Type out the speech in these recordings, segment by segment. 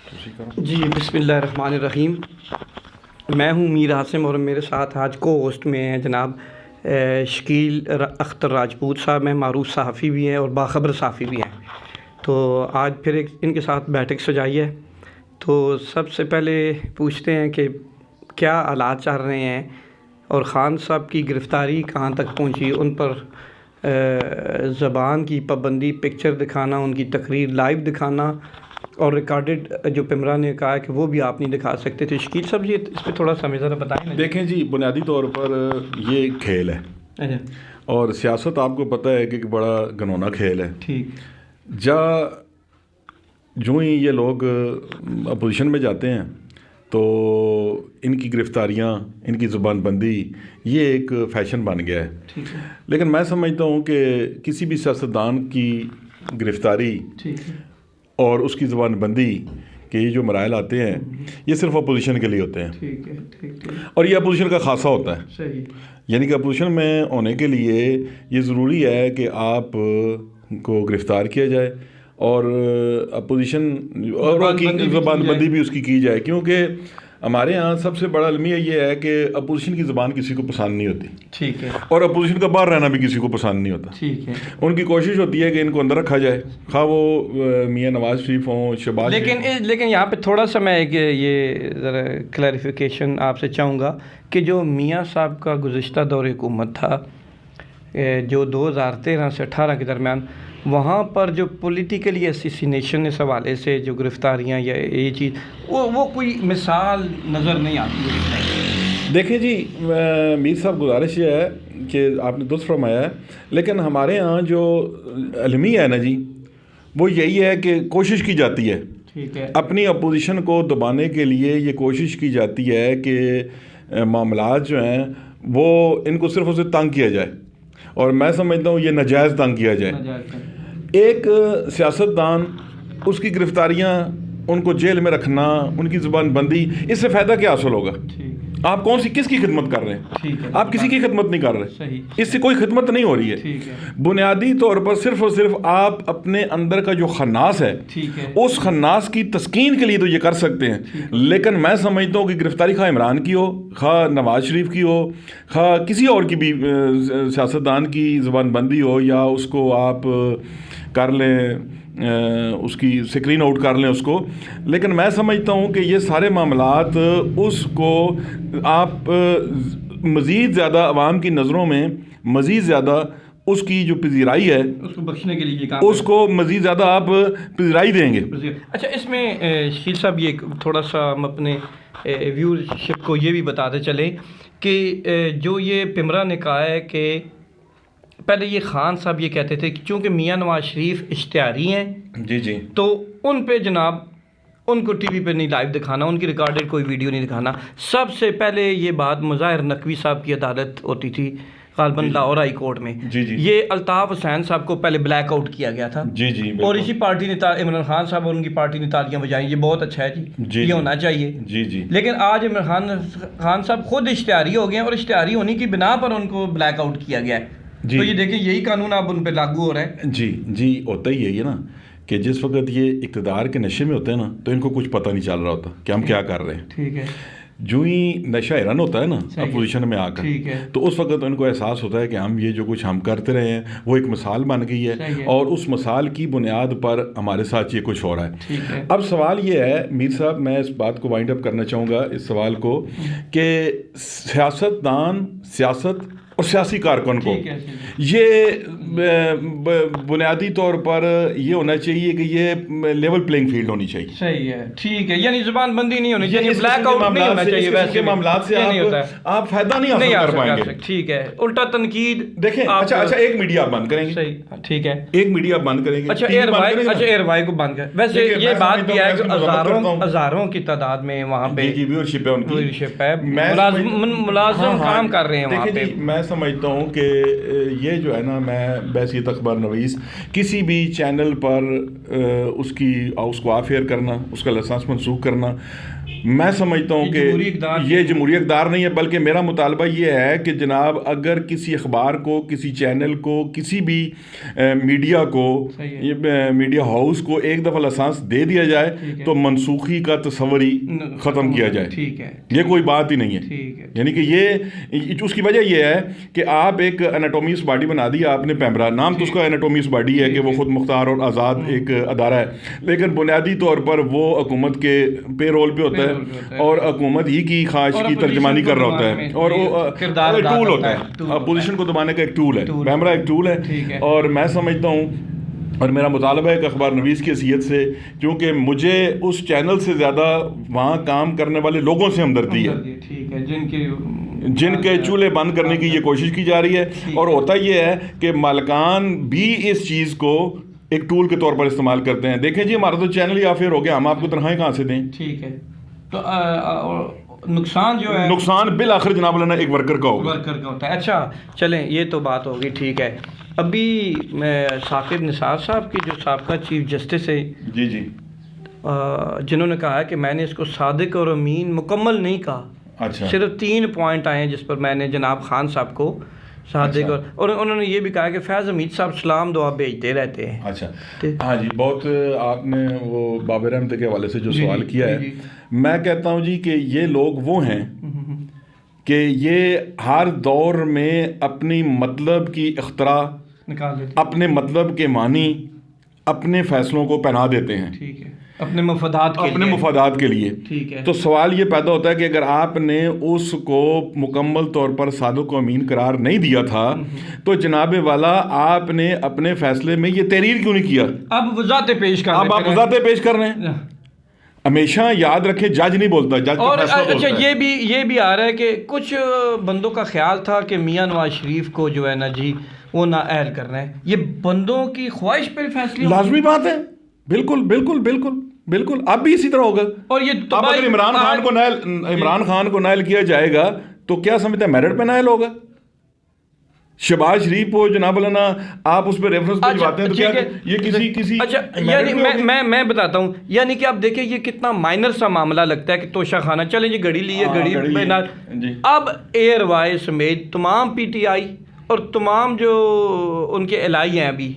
جی بسم اللہ الرحمن الرحیم. میں ہوں میر عاصم اور میرے ساتھ آج کو ہوسٹ میں ہیں جناب شکیل اختر راجپوت صاحب ہیں, معروف صحافی بھی ہیں اور باخبر صحافی بھی ہیں. تو آج پھر ایک ان کے ساتھ بیٹھک سجائی ہے. تو سب سے پہلے پوچھتے ہیں کہ کیا حالات چل رہے ہیں اور خان صاحب کی گرفتاری کہاں تک پہنچی, ان پر زبان کی پابندی, پکچر دکھانا, ان کی تقریر لائیو دکھانا اور ریکارڈڈ جو پیمرا نے کہا کہ وہ بھی آپ نہیں دکھا سکتے تھے. شکیل صاحب جی اس پہ تھوڑا سا ہمیں ذرا بتائیں نا. دیکھیں جی, بنیادی طور پر یہ ایک کھیل ہے اور سیاست آپ کو پتہ ہے کہ ایک بڑا گھنونا کھیل ہے. ٹھیک. جو ہی یہ لوگ اپوزیشن میں جاتے ہیں تو ان کی گرفتاریاں, ان کی زبان بندی یہ ایک فیشن بن گیا ہے. لیکن میں سمجھتا ہوں کہ کسی بھی سیاستدان کی گرفتاری اور اس کی زبان بندی کہ یہ جو مراحل آتے ہیں یہ صرف اپوزیشن کے لیے ہوتے ہیں. اور یہ اپوزیشن کا خاصہ ہوتا ہے. صحیح. یعنی کہ اپوزیشن میں ہونے کے لیے یہ ضروری ہے کہ آپ کو گرفتار کیا جائے اور اپوزیشن اور زبان بندی بھی اس کی جائے, کیونکہ ہمارے ہاں سب سے بڑا المیہ یہ ہے کہ اپوزیشن کی زبان کسی کو پسند نہیں ہوتی. ٹھیک ہے. اور اپوزیشن کا باہر رہنا بھی کسی کو پسند نہیں ہوتا. ٹھیک ہے. ان کی کوشش ہوتی ہے کہ ان کو اندر رکھا جائے, خواہ وہ میاں نواز شریف ہوں, شہباز. لیکن یہاں پہ تھوڑا سا میں ایک یہ ذرا کلیریفیکیشن آپ سے چاہوں گا کہ جو میاں صاحب کا گزشتہ دور حکومت تھا جو 2013 سے 18 کے درمیان, وہاں پر جو پولیٹیکلی اسیسینیشن اس حوالے سے جو گرفتاریاں یا یہ چیز وہ کوئی مثال نظر نہیں آتی ہے. دیکھیں جی, میر صاحب گزارش یہ ہے کہ آپ نے درست فرمایا ہے, لیکن ہمارے ہاں جو المیہ ہے نا جی, وہ یہی ہے کہ کوشش کی جاتی ہے. ٹھیک ہے. اپنی اپوزیشن کو دبانے کے لیے یہ کوشش کی جاتی ہے کہ معاملات جو ہیں وہ ان کو صرف اسے تنگ کیا جائے, اور میں سمجھتا ہوں یہ ناجائز تنگ کیا جائے. ایک سیاستدان, اس کی گرفتاریاں, ان کو جیل میں رکھنا, ان کی زبان بندی, اس سے فائدہ کیا حاصل ہوگا؟ آپ کس کی خدمت کر رہے ہیں؟ آپ کسی کی خدمت نہیں کر رہے. اس سے کوئی خدمت نہیں ہو رہی ہے. بنیادی طور پر صرف اور صرف آپ اپنے اندر کا جو خناس ہے اس خناس کی تسکین کے لیے تو یہ کر سکتے ہیں. لیکن میں سمجھتا ہوں کہ گرفتاری خواہ عمران کی ہو, خواہ نواز شریف کی ہو, خواہ کسی اور کی بھی سیاستدان کی زبان بندی ہو, یا اس کو آپ کر لیں, اس کی سکرین آؤٹ کر لیں اس کو, لیکن میں سمجھتا ہوں کہ یہ سارے معاملات اس کو آپ مزید زیادہ عوام کی نظروں میں مزید زیادہ اس کی جو پذیرائی ہے اس کو بخشنے کے لیے اس کو مزید زیادہ آپ پذیرائی دیں گے. اچھا, اس میں شکیل صاحب یہ تھوڑا سا ہم اپنے ویورشپ کو یہ بھی بتاتے چلیں کہ جو یہ پیمرا نے کہا ہے کہ پہلے یہ خان صاحب یہ کہتے تھے کہ چونکہ میاں نواز شریف اشتہاری ہیں جی تو ان پہ جناب ان کو ٹی وی پہ نہیں لائیو دکھانا, ان کی ریکارڈڈ کوئی ویڈیو نہیں دکھانا. سب سے پہلے یہ بات مظاہر نقوی صاحب کی عدالت ہوتی تھی غالباً لاہور ہائی کورٹ میں. یہ الطاف حسین صاحب کو پہلے بلیک آؤٹ کیا گیا تھا. اور اسی پارٹی نے عمران خان صاحب اور ان کی پارٹی نے تالیاں بجائیں, یہ بہت اچھا ہے جی, یہ ہونا چاہیے. لیکن آج عمران خان صاحب خود اشتہاری ہو گئے ہیں اور اشتہاری ہونے کی بنا پر ان کو بلیک آؤٹ کیا گیا ہے. تو یہ دیکھیں یہی قانون اب ان پہ لاگو ہو رہا ہے. جی ہوتا ہی ہے نا کہ جس وقت یہ اقتدار کے نشے میں ہوتے ہیں نا تو ان کو کچھ پتہ نہیں چل رہا ہوتا کہ ہم کیا کر رہے ہیں. ٹھیک ہے. جو ہی نشہ رن ہوتا ہے نا اپوزیشن میں آ کر, تو اس وقت ان کو احساس ہوتا ہے کہ ہم یہ جو کچھ ہم کرتے رہے ہیں وہ ایک مثال بن گئی ہے, اور اس مثال کی بنیاد پر ہمارے ساتھ یہ کچھ ہو رہا ہے. اب سوال یہ ہے میر صاحب, میں اس بات کو وائنڈ اپ کرنا چاہوں گا اس سوال کو, کہ سیاستدان, سیاست اور سیاسی کارکن کو یہ بنیادی طور پر یہ ہونا چاہیے کہ یہ لیول پلینگ فیلڈ ہونی چاہیے. صحیح ہے. ٹھیک ہے. یعنی زبان بندی نہیں ہونی چاہیے, بلیک آؤٹ نہیں ہونا چاہیے. ویسے معاملات سے آپ فائدہ نہیں حاصل کر پائیں گے. ٹھیک ہے. الٹا تنقید دیکھیں. اچھا ایک میڈیا آپ بند کریں گے. صحیح. ٹھیک ہے. ایک میڈیا آپ بند کریں گے. اچھا ایئر وائی کو بند کریں. ویسے یہ بات بھی ہے کہ ہزاروں کی تعداد میں وہاں پہ ویورشپ ہے, ان کی ویورشپ ہے, ملازم کام کر رہے ہیں وہاں پہ. میں سمجھتا ہوں کہ یہ جو ہے نا, میں بحیثیت اخبار نویس کسی بھی چینل پر اس کو آف ایئر کرنا, اس کا لائسنس منسوخ کرنا, میں سمجھتا ہوں کہ یہ جمہوری اقدار نہیں ہے، بلکہ میرا مطالبہ یہ ہے کہ جناب اگر کسی اخبار کو، کسی چینل کو، کسی بھی میڈیا کو، میڈیا ہاؤس کو ایک دفعہ لائسنس دے دیا جائے تو منسوخی کا تصور ہی ختم کیا جائے. یہ کوئی بات ہی نہیں ہے. یعنی کہ یہ اس کی وجہ یہ ہے کہ آپ ایک انیٹومیس باڈی بنا دی آپ نے، پیمرا نام تو اس کا انیٹومیس باڈی ہے کہ وہ خود مختار اور آزاد ایک ادارہ ہے، لیکن بنیادی طور پر وہ حکومت کے پے رول پہ ہوتا ہے اور حکومت ہی کی خواہش کی ترجمانی کر رہا ہوتا ہے، اور وہ ٹول ہوتا ہے، اپوزیشن کو دبانے کا ایک ٹول ہے. پیمرا ایک ٹول ہے. اور میں سمجھتا ہوں اور میرا مطالبہ ہے کہ اخبار نویس کی حیثیت سے، کیونکہ مجھے اس چینل سے زیادہ وہاں کام کرنے والے لوگوں سے ہمدردی ہے جن کے چولہے بند کرنے کی یہ کوشش کی جا رہی ہے. اور ہوتا یہ ہے کہ مالکان بھی اس چیز کو ایک ٹول کے طور پر استعمال کرتے ہیں. دیکھیں جی ہمارا تو چینل ہی آفر ہو گیا، ہم آپ کو تنخواہیں کہاں سے دیں؟ ٹھیک ہے. تو نقصان جو ہے، نقصان بالآخر جناب مولانا ایک ورکر کا ہوگا. ہوتا ہے. اچھا چلیں یہ تو بات ہوگی، ٹھیک ہے. ابھی ثاقب نثار صاحب کی جو سابقہ چیف جسٹس ہے، جی جنہوں نے کہا ہے کہ میں نے اس کو صادق اور امین مکمل نہیں کہا. اچھا. صرف 3 پوائنٹ آئے ہیں جس پر میں نے جناب خان صاحب کو صادق اور انہوں نے یہ بھی کہا کہ فیض حمید صاحب سلام دعا بھیجتے رہتے ہیں. اچھا ہاں جی، بہت آپ نے وہ بابر احمد کے حوالے سے جو سوال کیا ہے، میں کہتا ہوں جی کہ یہ لوگ وہ ہیں کہ یہ ہر دور میں اپنی مطلب کی اختراع، اپنے مطلب کے معنی اپنے فیصلوں کو پہنا دیتے ہیں. ٹھیک ہے. اپنے مفادات کے لیے. ٹھیک ہے. تو سوال یہ پیدا ہوتا ہے کہ اگر آپ نے اس کو مکمل طور پر صادق و امین قرار نہیں دیا تھا تو جناب والا آپ نے اپنے فیصلے میں یہ تحریر کیوں نہیں کیا؟ اب وضاحت پیش کر اب آپ وضاحت پیش کر رہے ہیں. ہمیشہ یاد رکھیں جج نہیں بولتا، جج کا فیصلہ بولتا ہے. اچھا یہ بھی آ رہا ہے کہ کچھ بندوں کا خیال تھا کہ میاں نواز شریف کو جو ہے نا جی وہ نااہل کر رہے ہیں. یہ بندوں کی خواہش پر فیصلے لازمی بات ہے. بالکل بالکل بالکل بالکل. اب بھی اسی طرح ہوگا. اور یہ اب اگر عمران خان کو نائل کیا جائے گا تو کیا سمجھتے ہیں میرٹ پہ نائل ہوگا؟ شہباز شریف کو جناب مولانا آپ اس پہ ریفرنس بھجواتے ہیں تو کیا یہ کسی اچھا یعنی میں بتاتا ہوں، یعنی کہ اب دیکھیں یہ کتنا مائنر سا معاملہ لگتا ہے کہ توشہ خانہ چلیں جی گھڑی لی ہے، گھڑی اب ایئر وائز سمیت تمام پی ٹی آئی اور تمام جو ان کے الائی ہیں ابھی،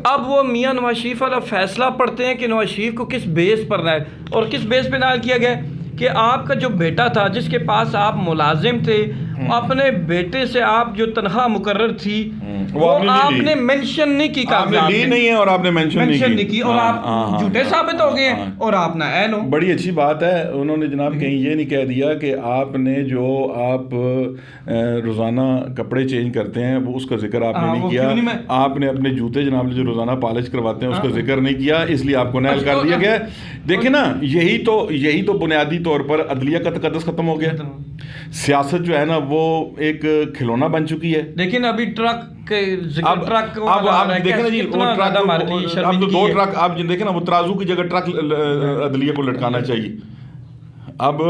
اب وہ میاں نواز شریف والا فیصلہ پڑھتے ہیں کہ نواز شریف کو کس بیس پر نائل، اور کس بیس پہ نائل کیا گیا کہ آپ کا جو بیٹا تھا جس کے پاس آپ ملازم تھے، اپنے بیٹے سے آپ جو تنخواہ مقرر تھی وہ آپ نے مینشن نہیں کی، آپ نے لی نہیں ہے اور آپ نے مینشن نہیں کی اور آپ جھوٹے ثابت ہو گئے ہیں اور آپ نہ اہل ہو. بڑی اچھی بات ہے. انہوں نے جناب کہیں یہ نہیں کہہ دیا کہ آپ نے جو آپ روزانہ کپڑے چینج کرتے ہیں وہ اس کا ذکر آپ نے نہیں کیا. آپ نے اپنے جوتے جناب جو روزانہ پالش کرواتے ہیں اس کا ذکر نہیں کیا، اس لیے آپ کو نائل کر دیا گیا. دیکھیں نا یہی تو بنیادی طور پر عدلیہ کا تقدس ختم ہو گیا. سیاست جو ہے نا وہ ایک کھلونا بن چکی ہے. لیکن ابھی ٹرک اب آپ دیکھیں نا جی اب تو 2 ٹرک آپ دیکھیں نا وہ ترازو کی جگہ ٹرک عدلیہ کو لٹکانا چاہیے. اب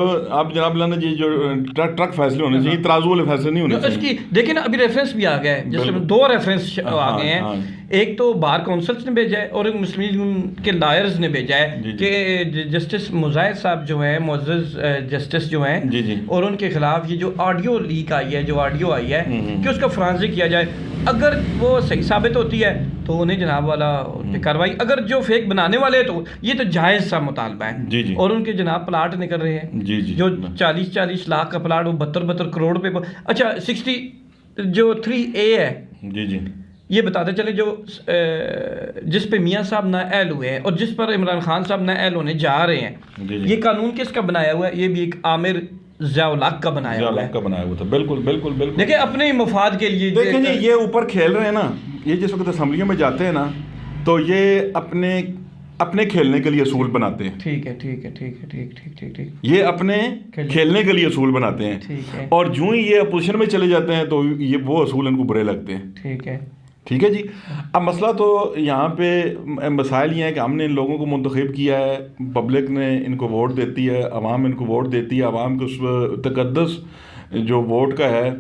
جناب لانا جی جو ٹرک فیصلے ہونے چاہیے، ترازو والے فیصلے نہیں ہونے چاہیے. دیکھیں نا ابھی ریفرنس بھی آ گیا ہے، جیسے 2 ریفرنس آ گئے ہیں. ایک تو بار کونسلز نے بھیجا ہے اور ایک مسلم لیگ کے لائرز نے بھیجا ہے کہ جسٹس مظاہر صاحب جو ہیں، معزز جسٹس جو ہیں، اور ان کے خلاف یہ جو آڈیو لیک آئی ہے، جو آڈیو آئی ہے کہ اس کا فرانزک کیا جائے. اگر وہ صحیح ثابت ہوتی ہے تو انہیں جناب والا کاروائی، اگر جو فیک بنانے والے تو یہ تو جائز سا مطالبہ ہے. اور ان کے جناب پلاٹ نکل رہے ہیں جو 40 لاکھ کا پلاٹ وہ 72 کروڑ پہ. اچھا 60 جو 3A ہے یہ بتاتے چلے جو جس پہ میاں صاحب نااہل ہوئے ہیں اور جس پر عمران خان صاحب نااہل ہونے جا رہے ہیں، یہ قانون کس کا بنایا ہوا ہے؟ یہ بھی ایک عامر ضیاء الحق کا بنایا ہوا تھا. بالکل بالکل بالکل. دیکھیں اپنے ہی مفاد کے لیے دیکھیں جی یہ اوپر کھیل رہے ہیں نا، یہ جس وقت اسمبلیوں میں جاتے ہیں نا تو یہ اپنے کھیلنے کے لیے اصول بناتے ہیں. ٹھیک ہے. یہ اپنے کھیلنے کے لیے اصول بناتے ہیں اور جو ہی یہ اپوزیشن میں چلے جاتے ہیں تو یہ وہ اصول ان کو برے لگتے ہیں. ٹھیک ہے جی. اب مسئلہ تو یہاں پہ مسائل یہ ہیں کہ ہم نے ان لوگوں کو منتخب کیا ہے، پبلک نے ان کو ووٹ دیتی ہے، عوام ان کو ووٹ دیتی ہے. عوام کو اس تقدس جو ووٹ کا ہے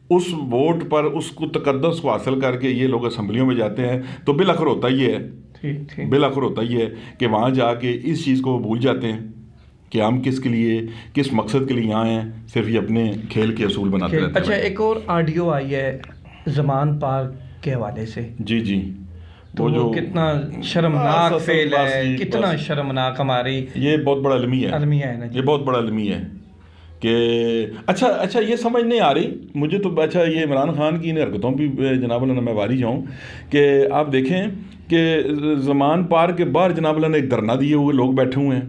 اس ووٹ پر اس کو تقدس کو حاصل کر کے یہ لوگ اسمبلیوں میں جاتے ہیں تو بالآخر ہوتا یہ ہے کہ وہاں جا کے اس چیز کو بھول جاتے ہیں کہ ہم کس کے لیے, کس مقصد کے لیے یہاں ہیں, صرف یہ اپنے کھیل کے اصول بناتے رہتے ہیں. اچھا, ایک اور آڈیو آئی ہے زمان پارک کے حوالے سے. جی جی, وہ جو کتنا شرمناک فعل ہے, کتنا شرمناک ہماری. یہ بہت بڑا المیہ ہے نا, یہ بہت بڑا المیہ ہے کہ اچھا یہ سمجھ نہیں آ رہی مجھے تو. اچھا, یہ عمران خان کی ان حرکتوں بھی جناب اللہ میں واری جاؤں کہ آپ دیکھیں کہ زمان پارک کے باہر جناب اللہ نے ایک دھرنا دیے ہوئے لوگ بیٹھے ہوئے ہیں,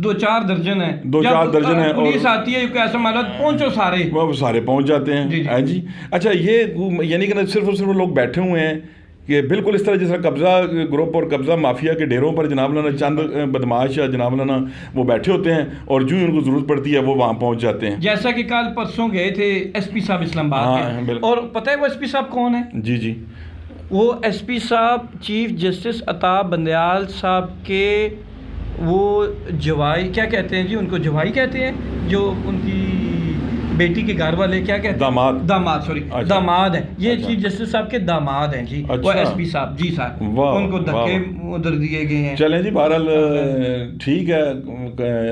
2-4 درجن ہیں, 2-4 درجن ہیں, پولیس آتی ہے کہ ایسا معلومات پہنچو سارے, وہ سارے پہنچ جاتے ہیں. جی اچھا, یہ یعنی کہ صرف اور صرف لوگ بیٹھے ہوئے ہیں کہ بالکل اس طرح جس طرح قبضہ گروپ اور قبضہ مافیا کے ڈیروں پر جناب اللہ نے چند بدماش جناب اللہ نے وہ بیٹھے ہوتے ہیں اور جو ان کو ضرورت پڑتی ہے وہ وہاں پہنچ جاتے ہیں. جیسا کہ کل پرسوں گئے تھے ایس پی صاحب اسلام آباد کے, اور پتہ ہے وہ ایس پی صاحب کون ہے؟ جی جی, وہ ایس پی صاحب چیف جسٹس عطا بندیال صاحب کے وہ جوائی کیا کہتے ہیں جی, ان کو جوائی کہتے ہیں, جو ان کی بیٹی کے گھر والے کیا کہتے ہیں, داماد ہیں. یہ چیف جسٹس صاحب کے داماد ہیں جی, وہ ایس پی صاحب. جی صاحب, ان کو دھکے ادھر دیے گئے ہیں. چلیں جی, بہرحال ٹھیک ہے,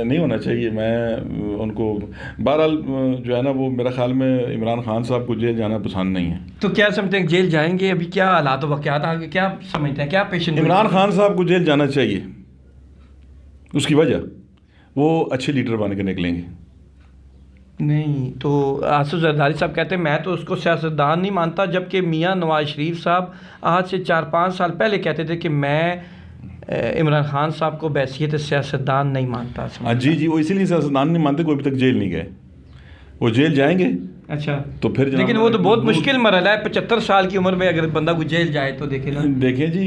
نہیں ہونا چاہیے. میں ان کو بہرحال جو ہے نا, وہ میرا خیال میں عمران خان صاحب کو جیل جانا پسند نہیں ہے. تو کیا سمجھتے ہیں جیل جائیں گے؟ ابھی کیا حالات و واقعات آگے کیا سمجھتے ہیں, کیا پیشن؟ عمران خان صاحب کو جیل جانا چاہیے. اس کی وجہ وہ اچھے لیڈر بن کے نکلیں گے. نہیں تو آصف زرداری صاحب کہتے ہیں میں تو اس کو سیاستدان نہیں مانتا, جبکہ میاں نواز شریف صاحب آج سے 4-5 سال پہلے کہتے تھے کہ میں عمران خان صاحب کو بحیثیت سیاستدان نہیں مانتا. جی وہ اسی لیے سیاستدان نہیں مانتے, کوئی ابھی تک جیل نہیں گئے. وہ جیل جائیں گے. اچھا, تو پھر لیکن وہ تو بہت مشکل مرحلہ ہے. 75 سال کی عمر میں اگر بندہ کو جیل جائے تو دیکھیں نا, دیکھیں جی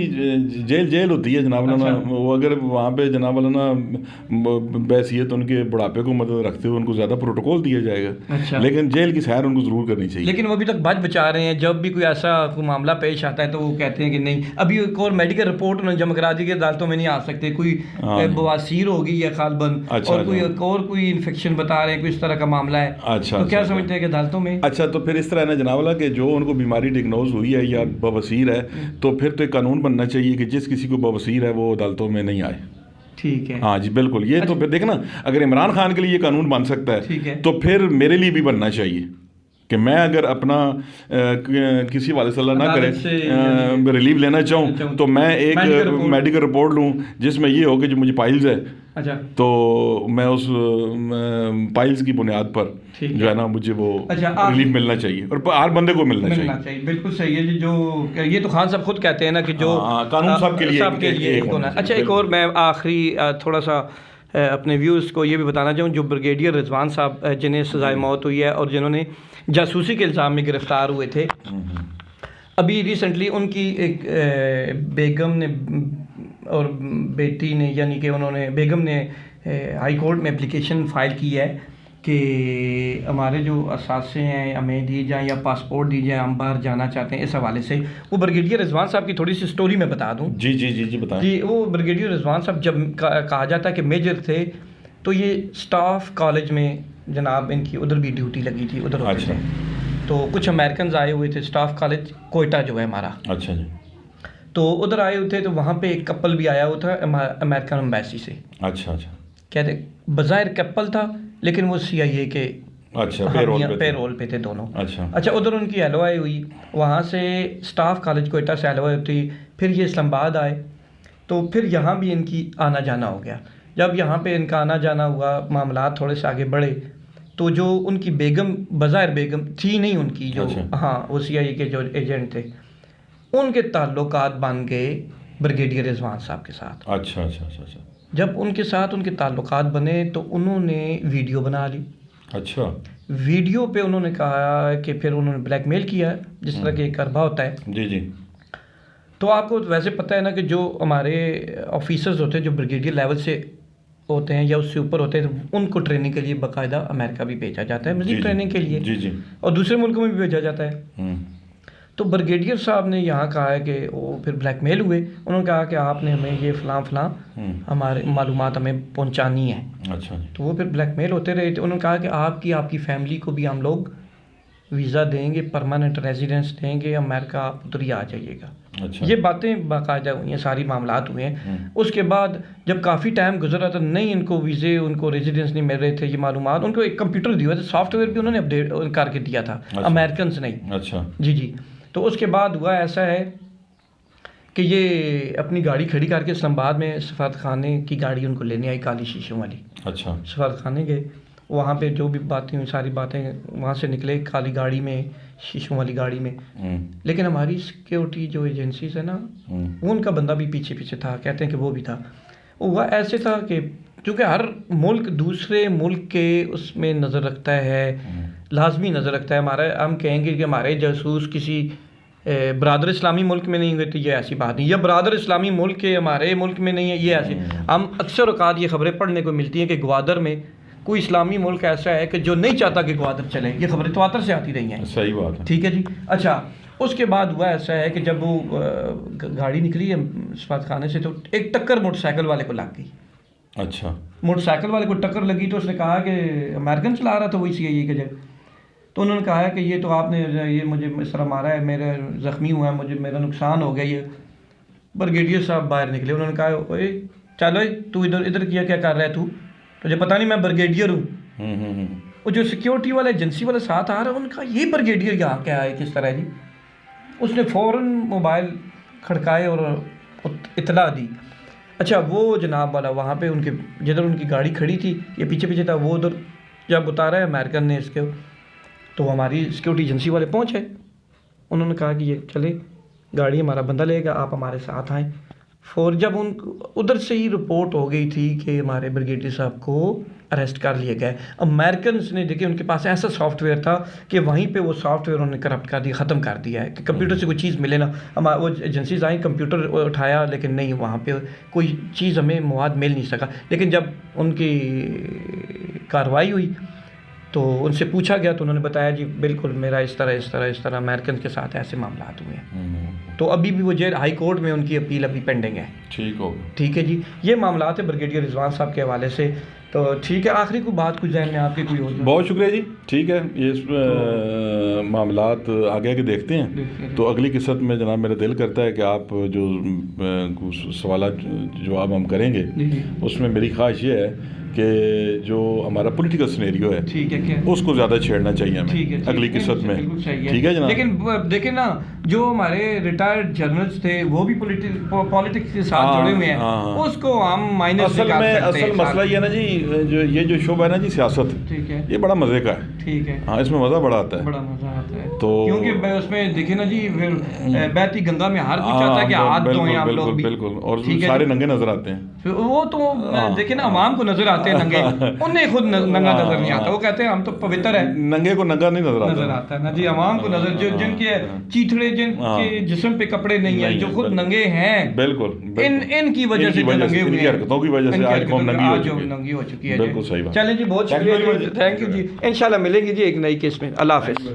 جیل ہوتی ہے جناب اللہ. وہ اگر وہاں پہ جناب اللہ بحیثیت ان کے بڑھاپے کو مدد رکھتے ہوئے ان کو زیادہ پروٹوکول دیا جائے گا, لیکن جیل کی سیر ان کو ضرور کرنی چاہیے. لیکن وہ ابھی تک بچا رہے ہیں. جب بھی کوئی ایسا کوئی معاملہ پیش آتا ہے تو وہ کہتے ہیں کہ نہیں, ابھی ایک اور میڈیکل رپورٹ انہوں نے جمع کرا دی کہ عدالتوں میں نہیں آ سکتے, کوئی بواسیر ہوگی یا غالباً, اور کوئی انفیکشن بتا رہے ہیں, کوئی اس طرح کا معاملہ ہے. تو کیا سمجھتے ہیں کہ عدالتوں میں اچھا تو پھر اس طرح ہے نا جناب اللہ کہ جو ان کو بیماری ڈگنوز ہوئی ہے یا بواسیر ہے, تو پھر تو ایک قانون بننا چاہیے کہ جس کسی کو بواسیر ہے وہ عدالتوں میں نہیں آئے. ٹھیک ہے, ہاں جی بالکل. یہ تو پھر دیکھنا, اگر عمران خان کے لیے یہ قانون بن سکتا ہے تو پھر میرے لیے بھی بننا چاہیے کہ میں اگر اپنا کسی والے صلی اللہ نہ کرے ریلیو لینا چاہوں تو میں ایک میڈیکل رپورٹ لوں جس میں یہ ہو کہ جو مجھے پائلز ہے, تو میں اس پائلز کی بنیاد پر جو ہے نا مجھے وہ ریلیف ملنا چاہیے, اور ہر بندے کو ملنا چاہیے. بالکل صحیح ہے جی. جو یہ تو خان صاحب خود کہتے ہیں نا کہ جو قانون سب کے لیے ہونا. اچھا, ایک اور میں آخری تھوڑا سا اپنے ویوز کو یہ بھی بتانا چاہوں, جو بریگیڈیئر رضوان صاحب جنہیں سزائے موت ہوئی ہے اور جنہوں نے جاسوسی کے الزام میں گرفتار ہوئے تھے, ابھی ریسنٹلی ان کی ایک بیگم نے اور بیٹی نے, یعنی کہ انہوں نے بیگم نے ہائی کورٹ میں اپلیکیشن فائل کی ہے کہ ہمارے جو اثاثے ہیں ہمیں دی جائیں یا پاسپورٹ دی جائیں, ہم باہر جانا چاہتے ہیں. اس حوالے سے وہ بریگیڈیئر رضوان صاحب کی تھوڑی سی سٹوری میں بتا دوں. جی بتائیں. جی, وہ بریگیڈیئر رضوان صاحب جب کہا جاتا ہے کہ میجر تھے, تو یہ سٹاف کالج میں جناب ان کی ادھر بھی ڈیوٹی لگی تھی, ادھر ہوتے تھے. تو کچھ امریکنز آئے ہوئے تھے, سٹاف کالج کوئٹہ جو ہے ہمارا. اچھا جی. تو ادھر آئے ہوئے تھے, تو وہاں پہ ایک کپل بھی آیا ہوا تھا امریکن امبیسی سے. اچھا کہتے بظاہر کپل تھا, لیکن وہ CIA کے پے رول پہ تھے دونوں. اچھا, ادھر ان کی ایلو آئی ہوئی, وہاں سے سٹاف کالج کوئٹہ سے ایلو آئی ہوتی, پھر یہ اسلام آباد آئے, تو پھر یہاں بھی ان کی آنا جانا ہو گیا. جب یہاں پہ ان کا آنا جانا ہوا, معاملات تھوڑے سے آگے بڑھے, تو جو ان کی بیگم, بظاہر بیگم تھی نہیں ان کی, جو وہ CIA کے جو ایجنٹ تھے, ان کے تعلقات بن گئے بریگیڈیئر رضوان صاحب کے ساتھ. اچھا. جب ان کے ساتھ ان کے تعلقات بنے تو انہوں نے ویڈیو بنا لی. اچھا. ویڈیو پہ انہوں نے کہا کہ پھر انہوں نے بلیک میل کیا, جس طرح کہ ایک اربا ہوتا ہے. جی. تو آپ کو ویسے پتہ ہے نا کہ جو ہمارے آفیسرز ہوتے ہیں جو بریگیڈیئر لیول سے ہوتے ہیں یا اس سے اوپر ہوتے ہیں, ان کو ٹریننگ کے لیے باقاعدہ امریکہ بھی بھیجا جاتا ہے, مزید ٹریننگ کے لیے. جی. اور دوسرے ملکوں میں بھی بھیجا جاتا ہے. تو بریگیڈیئر صاحب نے یہاں کہا ہے کہ وہ پھر بلیک میل ہوئے, انہوں نے کہا کہ آپ نے ہمیں یہ فلاں ہمارے معلومات ہمیں پہنچانی ہے. اچھا. تو وہ پھر بلیک میل ہوتے رہے تھے. انہوں نے کہا کہ آپ کی فیملی کو بھی ہم لوگ ویزا دیں گے، پرماننٹ ریزیڈنس دیں گے، امریکہ آپ ادھر ہی آ جائیے گا. اچھا. یہ باتیں باقاعدہ ہوئی ہیں، ساری معاملات ہوئے ہیں. اس کے بعد جب کافی ٹائم گزرا تھا، نہیں ان کو ویزے، ان کو ریزیڈنس نہیں مل رہے تھے، یہ معلومات ان کو ایک کمپیوٹر دیا تھا، سافٹ ویئر بھی انہوں نے اپڈیٹ کر کے دیا تھا، امریکنز نہیں. اچھا. جی. تو اس کے بعد ہوا ایسا ہے کہ یہ اپنی گاڑی کھڑی کر کے اسلام آباد میں سفارتخانے کی گاڑی ان کو لینے آئی، کالی شیشوں والی. اچھا. سفارتخانے گئے، وہاں پہ جو بھی باتیں ہوئی ساری باتیں وہاں سے نکلے، کالی گاڑی میں، شیشوں والی گاڑی میں. لیکن ہماری سیکیورٹی جو ایجنسیز ہے نا، وہ ان کا بندہ بھی پیچھے پیچھے تھا، کہتے ہیں کہ وہ بھی تھا. وہ ایسے تھا کہ چونکہ ہر ملک دوسرے ملک کے اس میں نظر رکھتا ہے، لازمی نظر رکھتا ہے. ہم کہیں گے کہ ہمارے جاسوس کسی برادر اسلامی ملک میں نہیں ہوئے تو یہ ایسی بات نہیں، یا برادر اسلامی ملک کے ہمارے ملک میں نہیں ہے، یہ ایسی. ہم اکثر اوقات یہ خبریں پڑھنے کو ملتی ہیں کہ گوادر میں کوئی اسلامی ملک ایسا ہے کہ جو نہیں چاہتا کہ گوادر چلے. یہ خبریں تواتر سے آتی رہی ہیں. صحیح بات ہے. ٹھیک ہے جی. اچھا، اس کے بعد ہوا ایسا ہے کہ جب وہ گاڑی نکلی سفارتخانے سے تو ایک ٹکر موٹر سائیکل والے کو لگ گئی. اچھا. موٹر سائیکل والے کو ٹکر لگی تو اس نے کہا کہ امریکن چلا رہا تھا وہ CIA کے جب. تو انہوں نے کہا کہ یہ تو آپ نے یہ مجھے اس طرح مارا ہے، میرا زخمی ہوا ہے، میرا نقصان ہو گیا. یہ بریگیڈیئر صاحب باہر نکلے، انہوں نے کہا اوے چلو تو ادھر کیا کر رہا ہے تجھے پتہ نہیں میں بریگیڈیئر ہوں. وہ جو سیکیورٹی والے ایجنسی والے ساتھ آ رہا ہے، انہوں نے کہا یہ بریگیڈیئر یہاں کیا ہے، کس طرح جی. اس نے فوراً موبائل کھڑکائے اور اطلاع دی. اچھا، وہ جناب والا وہاں پہ ان کے جدھر ان کی گاڑی کھڑی تھی، یہ پیچھے پیچھے تھا، وہ ادھر جب اتارا ہے امریکن نے اس کے، تو ہماری سیکیورٹی ایجنسی والے پہنچے. انہوں نے کہا کہ یہ چلے گاڑی ہمارا بندہ لے گا، آپ ہمارے ساتھ آئیں. جب ان ادھر سے ہی رپورٹ ہو گئی تھی کہ ہمارے بریگیڈیئر صاحب کو اریسٹ کر لیے گئے. امریکنز نے دیکھے ان کے پاس ایسا سافٹ ویئر تھا کہ وہیں پہ وہ سافٹ ویئر انہوں نے کرپٹ کر دیا، ختم کر دیا ہے کہ کمپیوٹر سے کوئی چیز ملے نا. وہ ایجنسیز آئیں، کمپیوٹر اٹھایا، لیکن نہیں، وہاں پہ کوئی چیز ہمیں مواد مل نہیں سکا. لیکن جب ان کی کارروائی ہوئی تو ان سے پوچھا گیا تو انہوں نے بتایا جی بالکل میرا اس طرح امریکن کے ساتھ ایسے معاملات ہوئے ہیں. تو ابھی بھی وہ جیل ہائی کورٹ میں ان کی اپیل ابھی پینڈنگ ہے. ٹھیک ہے جی. یہ معاملات ہے بریگیڈیئر رضوان صاحب کے حوالے سے. تو ٹھیک ہے، آخری کوئی بات کچھ ذہن میں آپ کے کوئی ہو؟ بہت شکریہ جی. ٹھیک ہے، یہ معاملات آگے آگے دیکھتے ہیں. تو اگلی قسط میں جناب میرا دل کرتا ہے کہ آپ جو سوالات جواب ہم کریں گے اس میں میری خواہش یہ ہے کہ جو ہمارا پولیٹیکل سینیریو ہے اس کو زیادہ چھیڑنا چاہیے ہمیں اگلی قسط میں. ٹھیک ہے جناب. لیکن دیکھیں نا، جو ہمارے ریٹائرڈ جرنلز تھے وہ بھی پولیٹکس کے ساتھ جڑے ہوئے ہیں، اس کو ہم مائنس اصل مسئلہ یہ ہے نا جی، یہ جو شعبہ ہے نا جی سیاست، یہ بڑا مزے کا ہے. ٹھیک ہے. ہاں، اس میں مزہ بڑا آتا ہے. بڑا مزہ آتا ہے تو کیونکہ اس میں دیکھیں نا جی، پھر بہتی گنگا میں ہر کوئی چاہتا ہے کہ ہاتھ دھوئیں آپ لوگ بھی. بالکل. اور سارے ننگے نظر آتے ہیں. وہ تو دیکھیں نا، عوام کو نظر آتے ہیں ننگے، انہیں خود ننگا نظر نہیں آتا. وہ کہتے ہیں ہم تو پوتر ہیں. ننگے کو ننگا نہیں نظر آتا ہے نا جی. عوام کو نظر، جن کے چیتھڑے، جن کے جسم پہ کپڑے نہیں ہیں، جو خود ننگے ہیں، بالکل ان کی وجہ سے ننگے ہوئے ہیں، حرکتوں کی وجہ سے آج قوم ننگی ہو چکی ہے. بالکل صحیح بات. چلیں جی، بہت شکریہ. تھینک یو جی. انشاءاللہ ملیں گے جی ایک نئی کیس میں. اللہ حافظ.